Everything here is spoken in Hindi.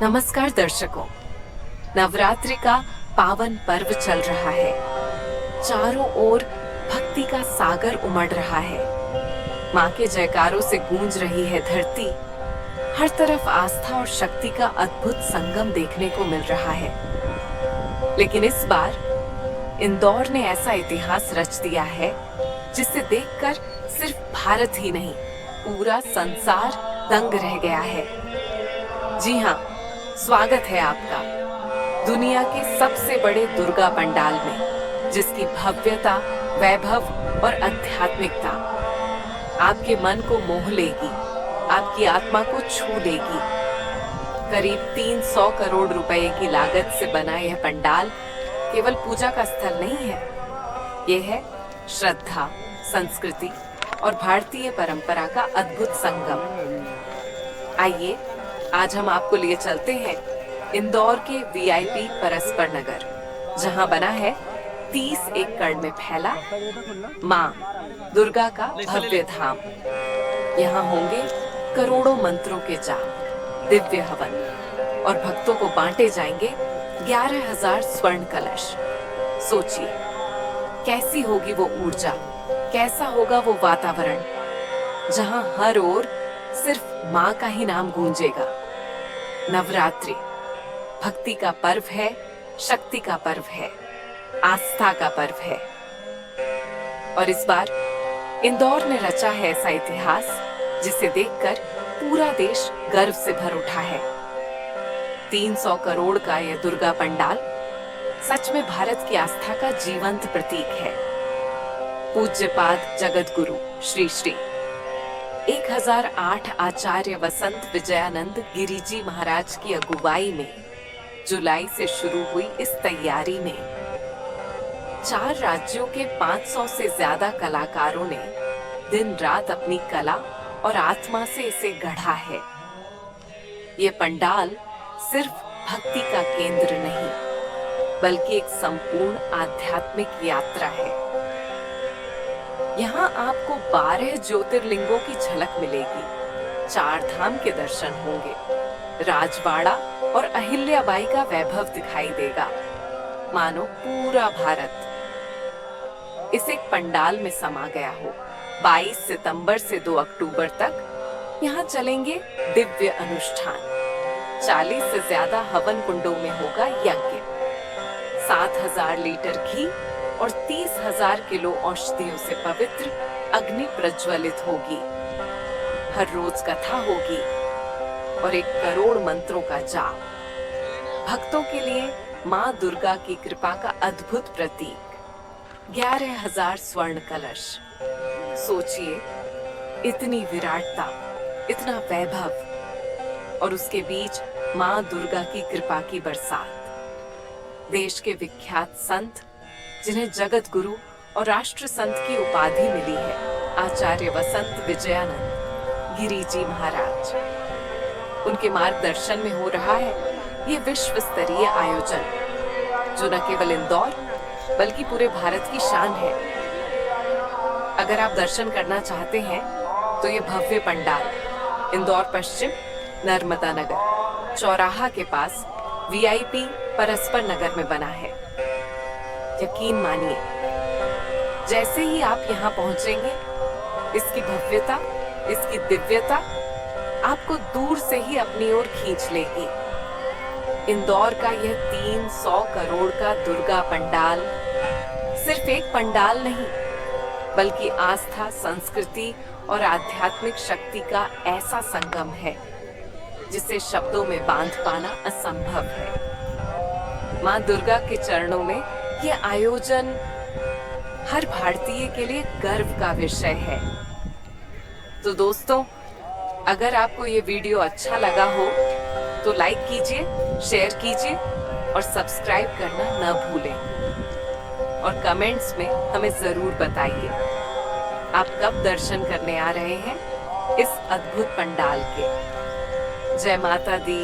नमस्कार दर्शकों, नवरात्रि का पावन पर्व चल रहा है। चारों ओर भक्ति का सागर उमड़ रहा है। माँ के जयकारों से गूंज रही है धरती। हर तरफ आस्था और शक्ति का अद्भुत संगम देखने को मिल रहा है। लेकिन इस बार इंदौर ने ऐसा इतिहास रच दिया है जिसे देखकर सिर्फ भारत ही नहीं, पूरा संसार दंग रह गया है। जी हाँ, स्वागत है आपका दुनिया के सबसे बड़े दुर्गा पंडाल में, जिसकी भव्यता, वैभव और आध्यात्मिकता आपके मन को मोह लेगी, आपकी आत्मा को छू लेगी। करीब 300 करोड़ रुपए की लागत से बना यह पंडाल केवल पूजा का स्थल नहीं है, यह है श्रद्धा, संस्कृति और भारतीय परंपरा का अद्भुत संगम। आइए आज हम आपको लिए चलते हैं इंदौर के वीआईपी परस्पर नगर, जहां बना है 30 एकड़ में फैला मां दुर्गा का भव्य धाम। यहाँ होंगे करोड़ों मंत्रों के जाप, दिव्य हवन और भक्तों को बांटे जाएंगे 11,000 स्वर्ण कलश। सोचिए कैसी होगी वो ऊर्जा, कैसा होगा वो वातावरण, जहां हर ओर सिर्फ मां का ही नाम गूंजेगा। नवरात्रि भक्ति का पर्व है, शक्ति का पर्व है, आस्था का पर्व है। और इस बार इंदौर ने रचा है ऐसा इतिहास जिसे देखकर पूरा देश गर्व से भर उठा है। 300 करोड़ का यह दुर्गा पंडाल सच में भारत की आस्था का जीवंत प्रतीक है। पूज्यपाद जगत गुरु श्री श्री 1008 आचार्य वसंत विजयानंद गिरी जी महाराज की अगुवाई में जुलाई से शुरू हुई इस तैयारी में 4 राज्यों के 500 से ज्यादा कलाकारों ने दिन रात अपनी कला और आत्मा से इसे गढ़ा है। ये पंडाल सिर्फ भक्ति का केंद्र नहीं, बल्कि एक संपूर्ण आध्यात्मिक यात्रा है। यहाँ आपको 12 ज्योतिर्लिंगों की झलक मिलेगी, 4 धाम के दर्शन होंगे, राजवाड़ा और अहिल्याबाई का वैभव दिखाई देगा, मानो पूरा भारत इस एक पंडाल में समा गया हो। 22 सितंबर से 2 अक्टूबर तक यहाँ चलेंगे दिव्य अनुष्ठान। 40 से ज्यादा हवन कुंडों में होगा यज्ञ। 7,000 लीटर घी और 30,000 किलो औषधियों से पवित्र अग्नि प्रज्वलित होगी। हर रोज कथा होगी और 1 करोड़ मंत्रों का जाप। भक्तों के लिए मां दुर्गा की कृपा का अद्भुत प्रतीक 11,000 स्वर्ण कलश। सोचिए इतनी विराटता, इतना वैभव और उसके बीच मां दुर्गा की कृपा की बरसात। देश के विख्यात संत, जिन्हें जगत गुरु और राष्ट्र संत की उपाधि मिली है, आचार्य वसंत विजयानंद गिरी जी महाराज, उनके मार्गदर्शन में हो रहा है ये विश्व स्तरीय आयोजन, जो न केवल इंदौर बल्कि पूरे भारत की शान है। अगर आप दर्शन करना चाहते हैं तो ये भव्य पंडाल इंदौर पश्चिम नर्मदा नगर चौराहा के पास वीआईपी परस्पर नगर में बना है। यकीन मानिए, जैसे ही आप यहाँ पहुंचेंगे, इसकी भव्यता, इसकी दिव्यता आपको दूर से ही अपनी ओर खींच लेगी। इंदौर का यह 300 करोड़ का दुर्गा पंडाल सिर्फ एक पंडाल नहीं, बल्कि आस्था, संस्कृति और आध्यात्मिक शक्ति का ऐसा संगम है जिसे शब्दों में बांध पाना असंभव है। मां दुर्गा के चरणों में यह आयोजन हर भारतीय के लिए गर्व का विषय है। तो दोस्तों, अगर आपको ये वीडियो अच्छा लगा हो तो लाइक कीजिए, शेयर कीजिए और सब्सक्राइब करना न भूलें। और कमेंट्स में हमें जरूर बताइए आप कब दर्शन करने आ रहे हैं इस अद्भुत पंडाल के। जय माता दी।